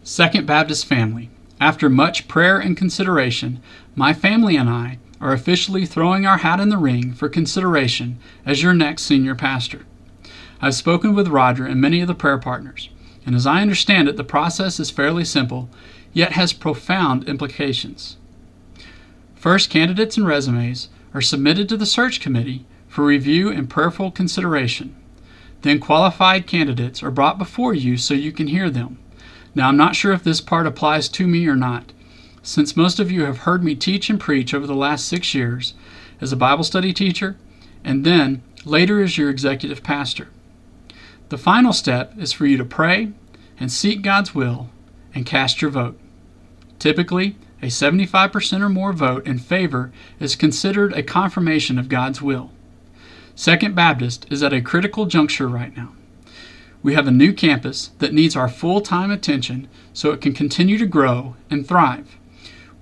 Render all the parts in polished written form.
Second Baptist family, after much prayer and consideration, my family and I are officially throwing our hat in the ring for consideration as your next senior pastor. I've spoken with Roger and many of the prayer partners, and as I understand it, the process is fairly simple, yet has profound implications. First, candidates and resumes are submitted to the search committee for review and prayerful consideration. Then qualified candidates are brought before you so you can hear them. Now, I'm not sure if this part applies to me or not, since most of you have heard me teach and preach over the last 6 years as a Bible study teacher, and then later as your executive pastor. The final step is for you to pray and seek God's will and cast your vote. Typically, a 75% or more vote in favor is considered a confirmation of God's will. Second Baptist is at a critical juncture right now. We have a new campus that needs our full-time attention so it can continue to grow and thrive.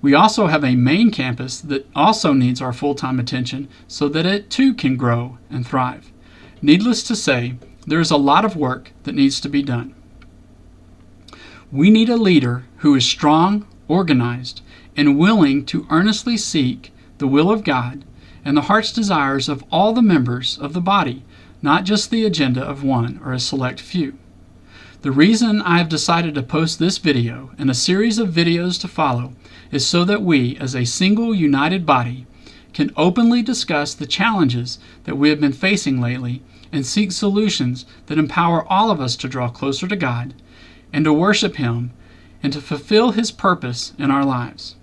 We also have a main campus that also needs our full-time attention so that it too can grow and thrive. Needless to say, there is a lot of work that needs to be done. We need a leader who is strong, organized, and willing to earnestly seek the will of God and the heart's desires of all the members of the body, not just the agenda of one or a select few. The reason I have decided to post this video and a series of videos to follow is so that we, as a single united body, can openly discuss the challenges that we have been facing lately and seek solutions that empower all of us to draw closer to God and to worship Him and to fulfill His purpose in our lives.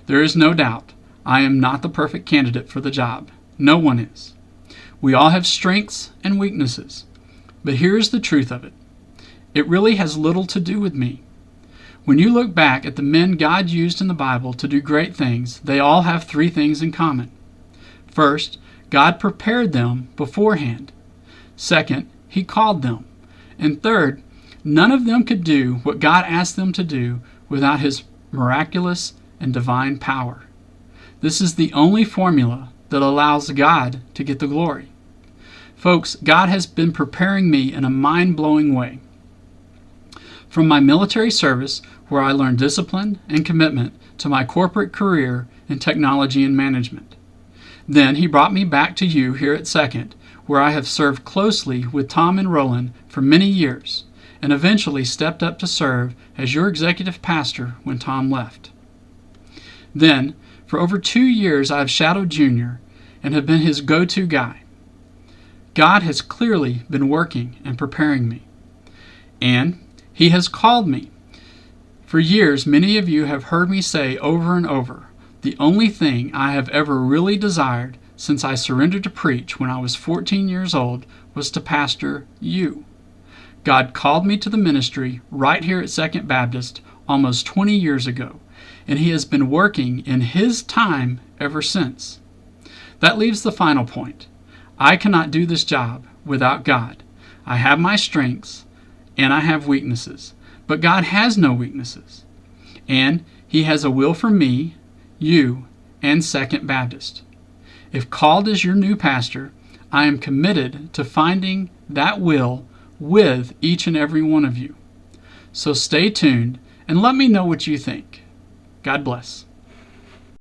There is no doubt I am not the perfect candidate for the job. No one is. We all have strengths and weaknesses. But here's the truth of it. It really has little to do with me. When you look back at the men God used in the Bible to do great things, they all have 3 things in common. First, God prepared them beforehand. Second, He called them. And third, none of them could do what God asked them to do without His miraculous and divine power. This is the only formula that allows God to get the glory. Folks, God has been preparing me in a mind-blowing way. From my military service, where I learned discipline and commitment, to my corporate career in technology and management. Then He brought me back to you here at Second, where I have served closely with Tom and Roland for many years, and eventually stepped up to serve as your executive pastor when Tom left. Then, for over 2 years, I have shadowed Junior and have been his go-to guy. God has clearly been working and preparing me. And He has called me. For years, many of you have heard me say over and over, the only thing I have ever really desired since I surrendered to preach when I was 14 years old was to pastor you. God called me to the ministry right here at Second Baptist almost 20 years ago, and He has been working in His time ever since. That leaves the final point. I cannot do this job without God. I have my strengths, and I have weaknesses, but God has no weaknesses. And He has a will for me, you, and Second Baptist. If called as your new pastor, I am committed to finding that will with each and every one of you. So stay tuned and let me know what you think. God bless.